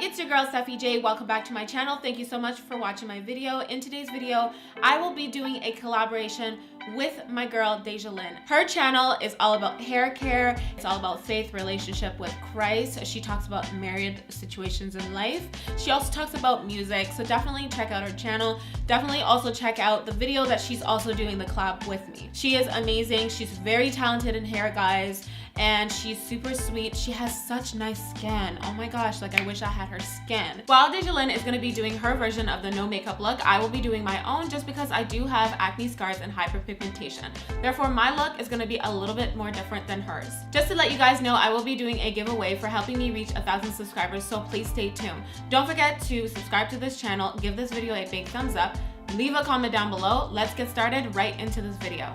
It's your girl Steffi J. Welcome back to my channel. Thank you so much for watching my video. In today's video, I will be doing a collaboration with my girl DejaLynn. Her channel is all about hair care. It's all about faith, relationship with Christ. She talks about married situations in life. She also talks about music, so definitely check out her channel. Definitely also check out the video that she's also doing the collab with me. She is amazing. She's very talented in hair, guys, and she's super sweet. She has such nice skin. Oh my gosh, like I wish I had her skin. While DejaLynn is gonna be doing her version of the no makeup look, I will be doing my own just because I do have acne scars and hyperpigmentation. Therefore, my look is gonna be a little bit more different than hers. Just to let you guys know, I will be doing a giveaway for helping me reach 1,000 subscribers, so please stay tuned. Don't forget to subscribe to this channel, give this video a big thumbs up, leave a comment down below. Let's get started right into this video.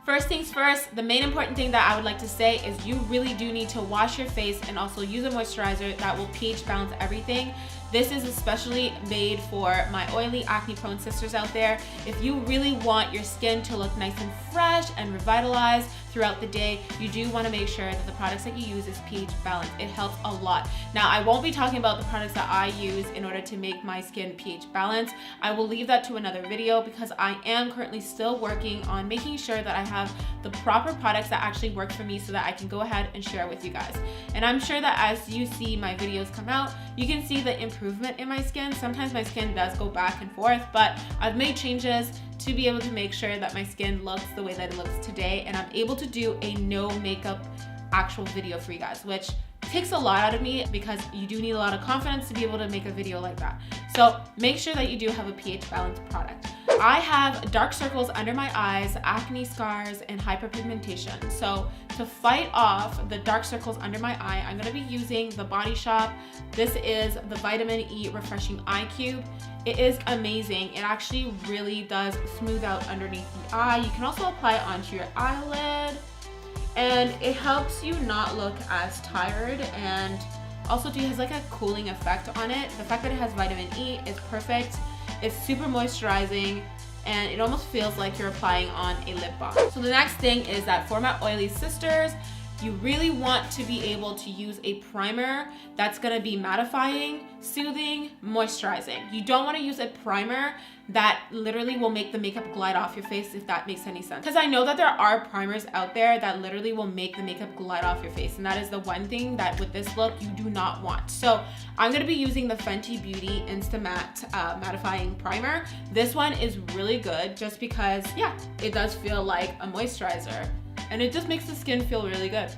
First things first, the main important thing that I would like to say is you really do need to wash your face and also use a moisturizer that will pH balance everything. This is especially made for my oily, acne-prone sisters out there. If you really want your skin to look nice and fresh and revitalized throughout the day, you do want to make sure that the products that you use is pH balanced. It helps a lot. Now, I won't be talking about the products that I use in order to make my skin pH balanced. I will leave that to another video because I am currently still working on making sure that I have the proper products that actually work for me so that I can go ahead and share with you guys. And I'm sure that as you see my videos come out, you can see the improvement in my skin. Sometimes my skin does go back and forth, but I've made changes to be able to make sure that my skin looks the way that it looks today, and I'm able to do a no makeup actual video for you guys, which takes a lot out of me because you do need a lot of confidence to be able to make a video like that. So make sure that you do have a pH balanced product. I have dark circles under my eyes, acne scars, and hyperpigmentation. So to fight off the dark circles under my eye, I'm gonna be using the Body Shop. This is the Vitamin E Refreshing Eye Cube. It is amazing. It actually really does smooth out underneath the eye. You can also apply it onto your eyelid, and it helps you not look as tired, and also it has like a cooling effect on it. The fact that it has vitamin E is perfect. It's super moisturizing, and it almost feels like you're applying on a lip balm. So the next thing is that for my oily sisters, you really want to be able to use a primer that's gonna be mattifying, soothing, moisturizing. You don't wanna use a primer that literally will make the makeup glide off your face, if that makes any sense. Because I know that there are primers out there that literally will make the makeup glide off your face, and that is the one thing that with this look you do not want. So I'm gonna be using the FENTY Beauty Insta Matte Mattifying Primer. This one is really good just because, yeah, it does feel like a moisturizer, and it just makes the skin feel really good.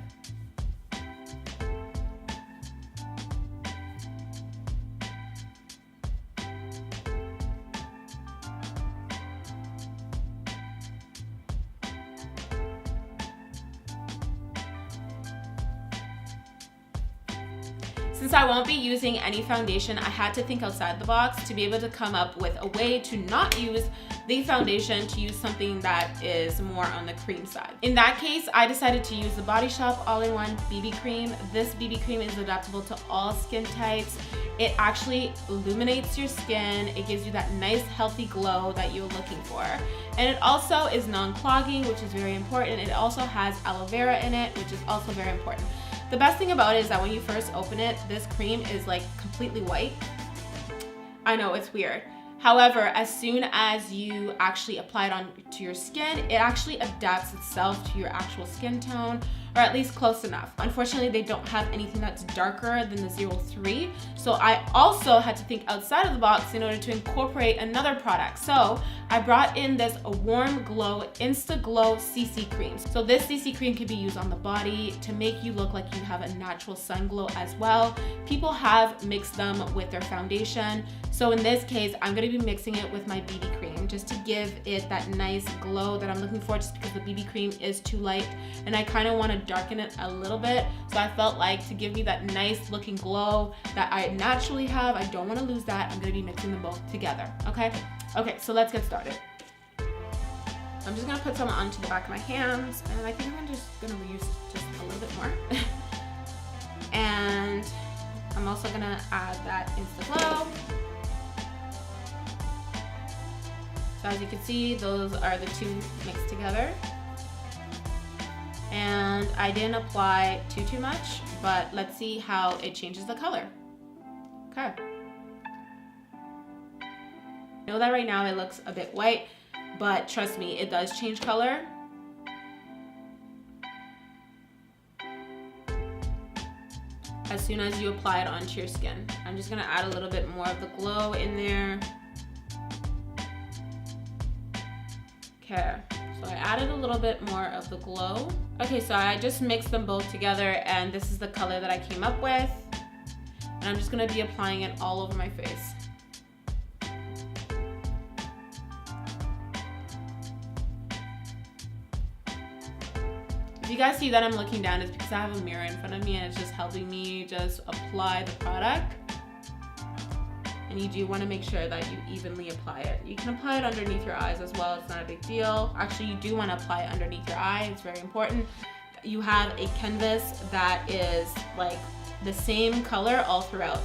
Since I won't be using any foundation, I had to think outside the box to be able to come up with a way to not use the foundation, to use something that is more on the cream side. In that case, I decided to use the Body Shop All-in-One BB Cream. This BB Cream is adaptable to all skin types. It actually illuminates your skin. It gives you that nice healthy glow that you're looking for. And it also is non-clogging, which is very important. It also has aloe vera in it, which is also very important. The best thing about it is that when you first open it, this cream is like completely white. I know, it's weird. However, as soon as you actually apply it onto your skin, it actually adapts itself to your actual skin tone, or at least close enough. Unfortunately, they don't have anything that's darker than the 03, so I also had to think outside of the box in order to incorporate another product. So I brought in this Warm Glow Insta Glow CC Cream. So this CC cream can be used on the body to make you look like you have a natural sun glow as well. People have mixed them with their foundation. So in this case, I'm gonna be mixing it with my BB cream just to give it that nice glow that I'm looking for, just because the BB cream is too light and I kind of want to darken it a little bit. So I felt like to give me that nice looking glow that I naturally have, I don't want to lose that. I'm going to be mixing them both together. Okay, so let's get started. I'm just going to put some onto the back of my hands, and I think I'm just going to reuse just a little bit more. And I'm also going to add that Insta Glow. So as you can see, those are the two mixed together. And I didn't apply too much, but let's see how it changes the color. Okay. I know that right now it looks a bit white, but trust me, it does change color. As soon as you apply it onto your skin. I'm just gonna add a little bit more of the glow in there. Okay, so I added a little bit more of the glow. Okay, so I just mixed them both together and this is the color that I came up with. And I'm just gonna be applying it all over my face. If you guys see that I'm looking down, it's because I have a mirror in front of me and it's just helping me just apply the product. And you do want to make sure that you evenly apply it. You can apply it underneath your eyes as well, it's not a big deal. Actually, you do want to apply it underneath your eye, it's very important. You have a canvas that is like the same color all throughout.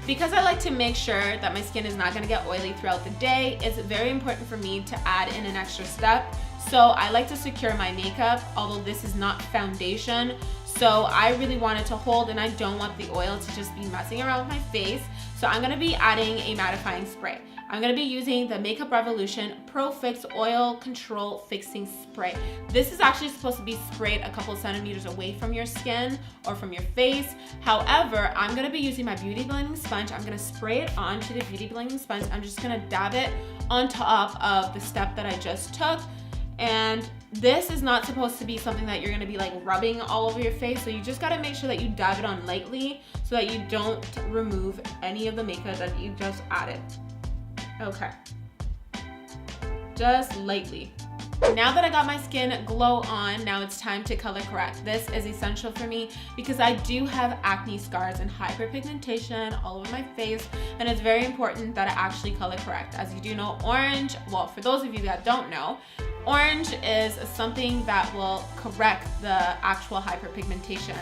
Because I like to make sure that my skin is not going to get oily throughout the day, it's very important for me to add in an extra step. So I like to secure my makeup, although this is not foundation. So I really want it to hold and I don't want the oil to just be messing around with my face. So I'm gonna be adding a mattifying spray. I'm gonna be using the Makeup Revolution Pro Fix Oil Control Fixing Spray. This is actually supposed to be sprayed a couple centimeters away from your skin or from your face. However, I'm gonna be using my beauty blending sponge. I'm gonna spray it onto the beauty blending sponge. I'm just gonna dab it on top of the step that I just took. And this is not supposed to be something that you're gonna be like rubbing all over your face. So you just gotta make sure that you dab it on lightly so that you don't remove any of the makeup that you just added. Okay, just lightly. Now that I got my skin glow on, now it's time to color correct. This is essential for me because I do have acne scars and hyperpigmentation all over my face, and it's very important that I actually color correct. As you do know, orange, well, for those of you that don't know, orange is something that will correct the actual hyperpigmentation,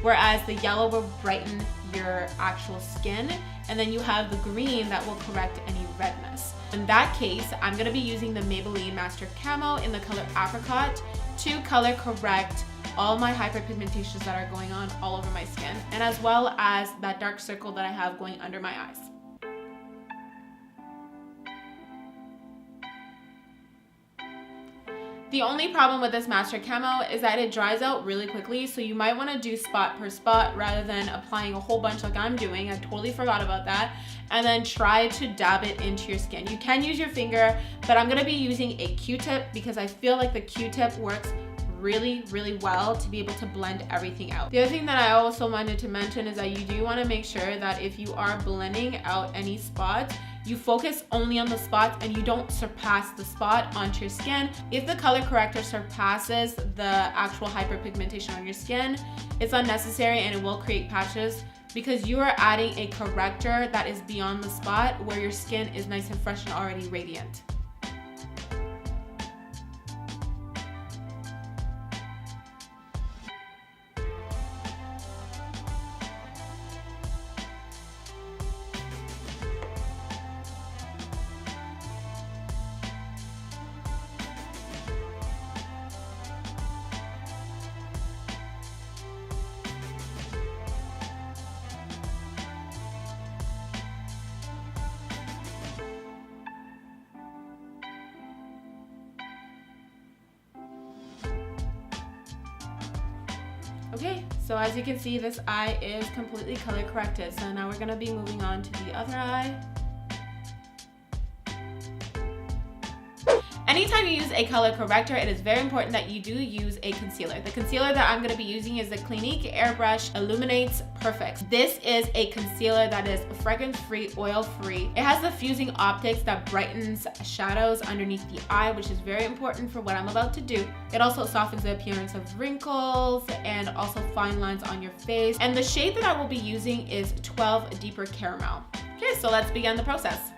whereas the yellow will brighten your actual skin, and then you have the green that will correct any redness. In that case, I'm gonna be using the Maybelline Master Camo in the color Apricot to color correct all my hyperpigmentations that are going on all over my skin, and as well as that dark circle that I have going under my eyes. The only problem with this Master Camo is that it dries out really quickly, so you might want to do spot per spot rather than applying a whole bunch like I'm doing. I totally forgot about that. And then try to dab it into your skin. You can use your finger, but I'm going to be using a Q-tip because I feel like the Q-tip works really, really well to be able to blend everything out. The other thing that I also wanted to mention is that you do want to make sure that if you are blending out any spots, you focus only on the spots and you don't surpass the spot onto your skin. If the color corrector surpasses the actual hyperpigmentation on your skin, it's unnecessary and it will create patches because you are adding a corrector that is beyond the spot where your skin is nice and fresh and already radiant. Okay, so as you can see, this eye is completely color corrected. So now we're gonna be moving on to the other eye. Anytime you use a color corrector, it is very important that you do use a concealer. The concealer that I'm going to be using is the Clinique Airbrush Illuminates Perfect. This is a concealer that is fragrance-free, oil-free. It has the fusing optics that brightens shadows underneath the eye, which is very important for what I'm about to do. It also softens the appearance of wrinkles and also fine lines on your face. And the shade that I will be using is 12 Deeper Caramel. Okay, so let's begin the process.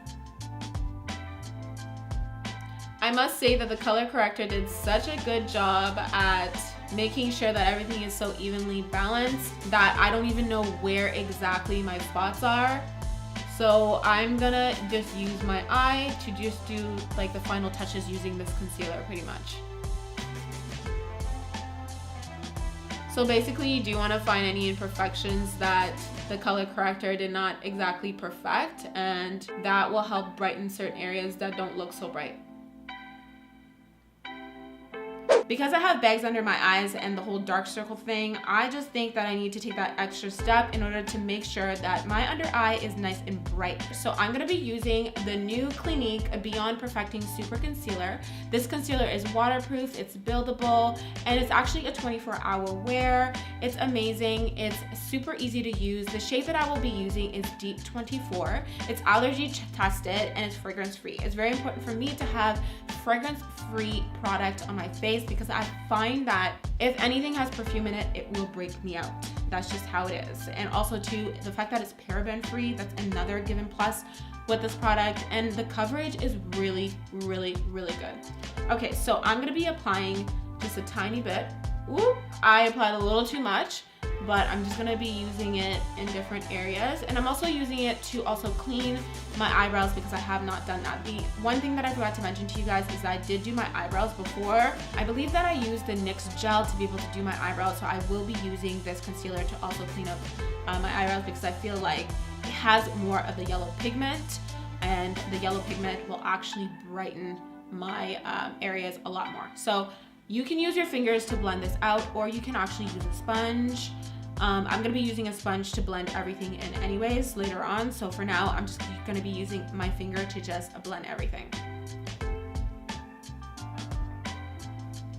I must say that the color corrector did such a good job at making sure that everything is so evenly balanced that I don't even know where exactly my spots are. So I'm gonna just use my eye to just do like the final touches using this concealer pretty much. So basically you do want to find any imperfections that the color corrector did not exactly perfect, and that will help brighten certain areas that don't look so bright. Because I have bags under my eyes and the whole dark circle thing, I just think that I need to take that extra step in order to make sure that my under eye is nice and bright. So I'm gonna be using the new Clinique Beyond Perfecting Super Concealer. This concealer is waterproof, it's buildable, and it's actually a 24-hour wear. It's amazing, it's super easy to use. The shade that I will be using is Deep 24. It's allergy tested and it's fragrance free. It's very important for me to have fragrance-free product on my face because I find that if anything has perfume in it, it will break me out. That's just how it is. And also too, the fact that it's paraben-free, that's another given plus with this product, and the coverage is really, really, really good. Okay, so I'm gonna be applying just a tiny bit. Ooh, I applied a little too much, but I'm just gonna be using it in different areas. And I'm also using it to also clean my eyebrows because I have not done that. The one thing that I forgot to mention to you guys is that I did do my eyebrows before. I believe that I used the NYX gel to be able to do my eyebrows, so I will be using this concealer to also clean up my eyebrows because I feel like it has more of the yellow pigment, and the yellow pigment will actually brighten my areas a lot more. So you can use your fingers to blend this out, or you can actually use a sponge. I'm gonna be using a sponge to blend everything in anyways later on. So for now, I'm just gonna be using my finger to just blend everything.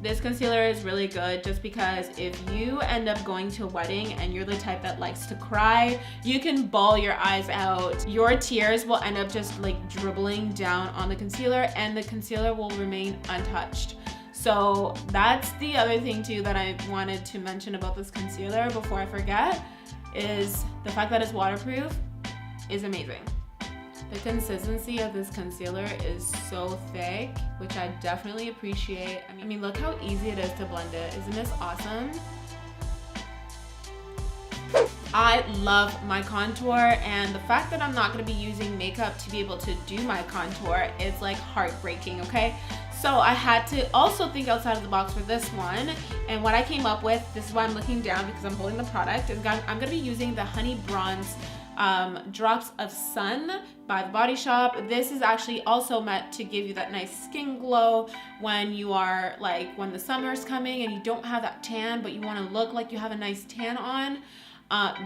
This concealer is really good just because if you end up going to a wedding and you're the type that likes to cry, you can bawl your eyes out. Your tears will end up just like dribbling down on the concealer, and the concealer will remain untouched. So that's the other thing too that I wanted to mention about this concealer before I forget, is the fact that it's waterproof is amazing. The consistency of this concealer is so thick, which I definitely appreciate. I mean, look how easy it is to blend it. Isn't this awesome? I love my contour, and the fact that I'm not going to be using makeup to be able to do my contour is like heartbreaking, okay? So I had to also think outside of the box for this one, and what I came up with, this is why I'm looking down because I'm holding the product, is I'm going to be using the Honey Bronze Drops of Sun by The Body Shop. This is actually also meant to give you that nice skin glow when you are like, when the summer's coming and you don't have that tan, but you want to look like you have a nice tan on.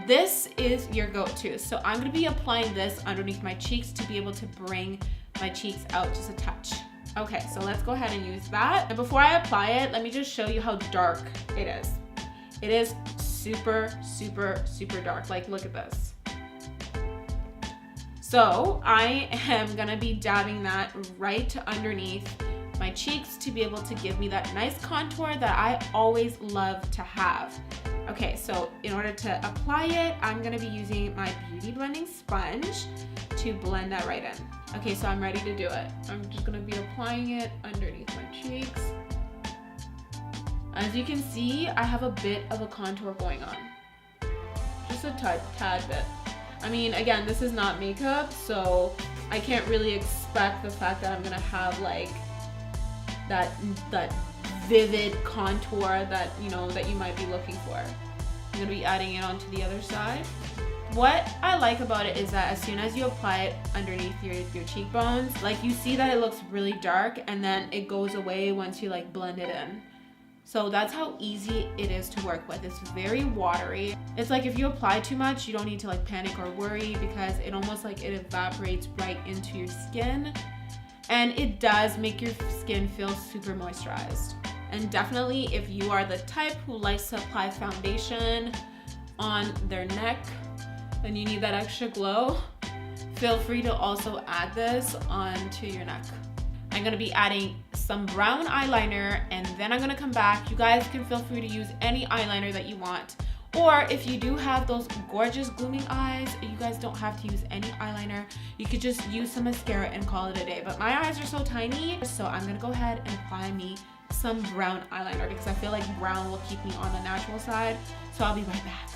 This is your go-to. So I'm going to be applying this underneath my cheeks to be able to bring my cheeks out just a touch. Okay, so let's go ahead and use that. And before I apply it, let me just show you how dark it is. It is super, super, super dark. Like, look at this. So I am gonna be dabbing that right underneath my cheeks to be able to give me that nice contour that I always love to have. Okay, so in order to apply it, I'm gonna be using my beauty blending sponge to blend that right in. Okay, so I'm ready to do it. I'm just gonna be applying it underneath my cheeks. As you can see, I have a bit of a contour going on. Just a tad bit. I mean, again, this is not makeup, so I can't really expect the fact that I'm gonna have like that vivid contour that, you know, that you might be looking for. I'm gonna be adding it onto the other side. What I like about it is that as soon as you apply it underneath your cheekbones, like you see that it looks really dark and then it goes away once you like blend it in. So that's how easy it is to work with. It's very watery. It's like if you apply too much, you don't need to like panic or worry because it almost like it evaporates right into your skin. And it does make your skin feel super moisturized. And definitely if you are the type who likes to apply foundation on their neck and you need that extra glow, feel free to also add this onto your neck. I'm gonna be adding some brown eyeliner and then I'm gonna come back. You guys can feel free to use any eyeliner that you want. Or if you do have those gorgeous glooming eyes, you guys don't have to use any eyeliner. You could just use some mascara and call it a day. But my eyes are so tiny, so I'm gonna go ahead and apply me some brown eyeliner because I feel like brown will keep me on the natural side. So I'll be right back.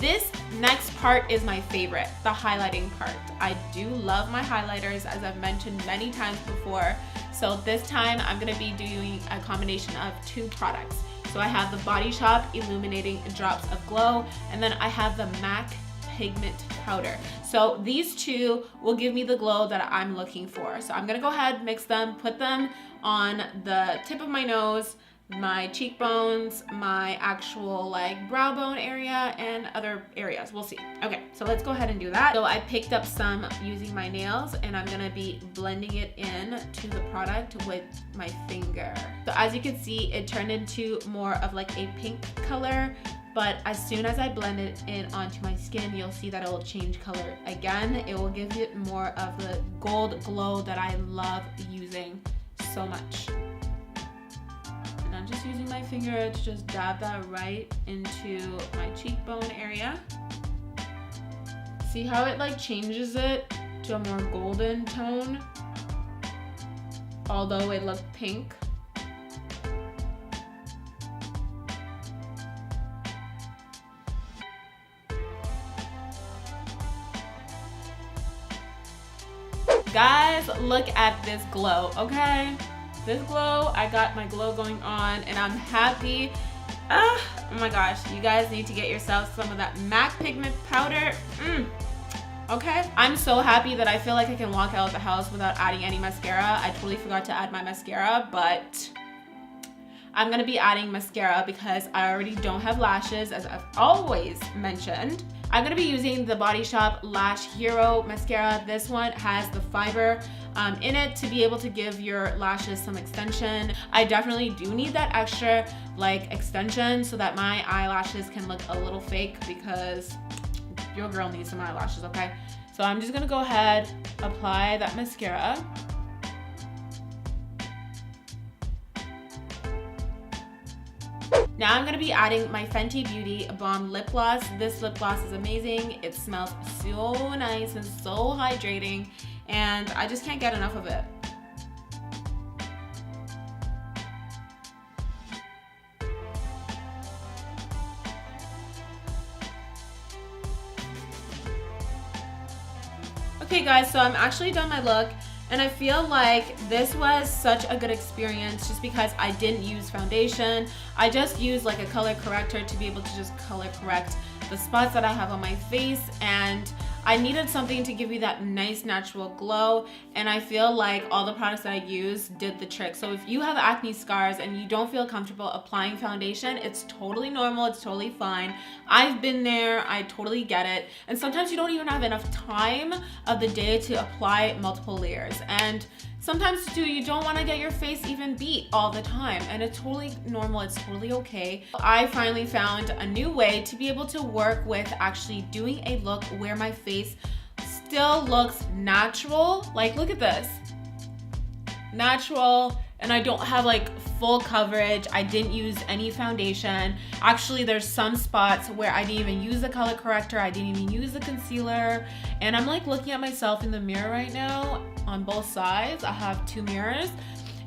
This next part is my favorite, the highlighting part. I do love my highlighters, as I've mentioned many times before. So this time I'm gonna be doing a combination of two products. So So I have the Body Shop Illuminating Drops of Glow, and then I have the MAC Pigment Powder. So these two will give me the glow that I'm looking for. So I'm gonna go ahead, mix them, put them on the tip of my nose, my cheekbones, my actual like brow bone area, and other areas. We'll see. Okay, so let's go ahead and do that. So I picked up some using my nails, and I'm gonna be blending it in to the product with my finger. So as you can see, it turned into more of like a pink color, but as soon as I blend it in onto my skin, you'll see that it will change color again. It will give it more of the gold glow that I love using so much. I'm just using my finger to just dab that right into my cheekbone area. See how it like changes it to a more golden tone, although it looked pink. Guys, look at this glow, okay? This glow, I got my glow going on, and I'm happy. Oh my gosh, you guys need to get yourself some of that MAC pigment powder. Okay, I'm so happy that I feel like I can walk out of the house without adding any mascara. I totally forgot to add my mascara, but I'm gonna be adding mascara because I already don't have lashes, as I've always mentioned. I'm gonna be using the Body Shop Lash Hero mascara. This one has the fiber in it to be able to give your lashes some extension. I definitely do need that extra like extension so that my eyelashes can look a little fake, because your girl needs some eyelashes, okay? So I'm just gonna go ahead, apply that mascara. Now I'm gonna be adding my Fenty Beauty Balm Lip Gloss. This lip gloss is amazing. It smells so nice and so hydrating, and I just can't get enough of it. Okay guys, so I'm actually done my look. And I feel like this was such a good experience just because I didn't use foundation. I just used like a color corrector to be able to just color correct the spots that I have on my face, and I needed something to give me that nice natural glow, and I feel like all the products that I used did the trick. So if you have acne scars and you don't feel comfortable applying foundation, it's totally normal, it's totally fine. I've been there, I totally get it. And sometimes you don't even have enough time of the day to apply multiple layers. And sometimes too, you don't want to get your face even beat all the time, and it's totally normal, it's totally okay. I finally found a new way to be able to work with actually doing a look where my face still looks natural. Like, look at this. Natural, and I don't have like full coverage. I didn't use any foundation. Actually, there's some spots where I didn't even use the color corrector. I didn't even use the concealer. And I'm like looking at myself in the mirror right now on both sides. I have two mirrors,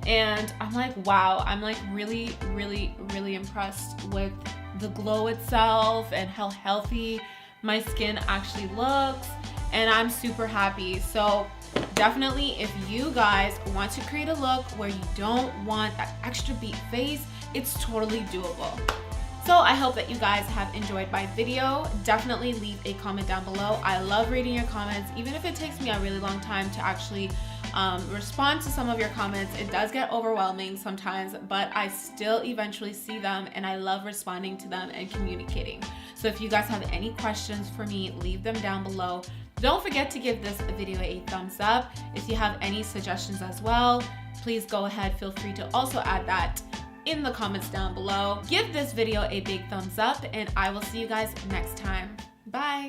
and I'm like, wow, I'm like really, really, really impressed with the glow itself and how healthy my skin actually looks. And I'm super happy. So definitely, if you guys want to create a look where you don't want that extra beat face, it's totally doable. So I hope that you guys have enjoyed my video. Definitely leave a comment down below. I love reading your comments, even if it takes me a really long time to actually respond to some of your comments. It does get overwhelming sometimes, but I still eventually see them, and I love responding to them and communicating. So if you guys have any questions for me, leave them down below. Don't forget to give this video a thumbs up. If you have any suggestions as well, please go ahead, feel free to also add that in the comments down below. Give this video a big thumbs up, and I will see you guys next time. Bye.